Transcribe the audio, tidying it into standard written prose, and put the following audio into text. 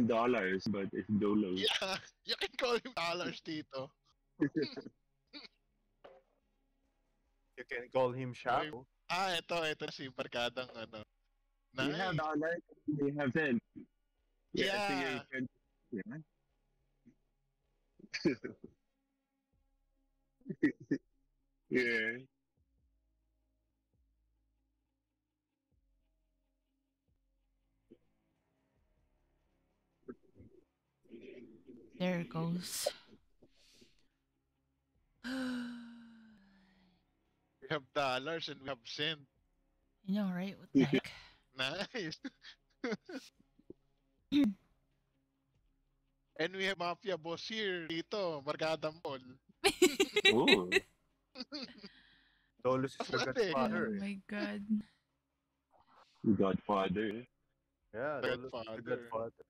dollars, but it's Dolo. Yeah, you can call him dollars, Tito. You can call him Shapo. Ito si barkadang ano. You have Nice. dollars, you have cents. Yeah, so Yeah. you can. Yeah. Yeah. There it goes. We have dollars and we have cent. You know, right? What the heck? Nice. And we have Mafia boss here, Tito, barkadang Paul. Oh. Dolus is the Pwede. godfather. Oh my god. Godfather. Yeah, Dolus is the Godfather. godfather.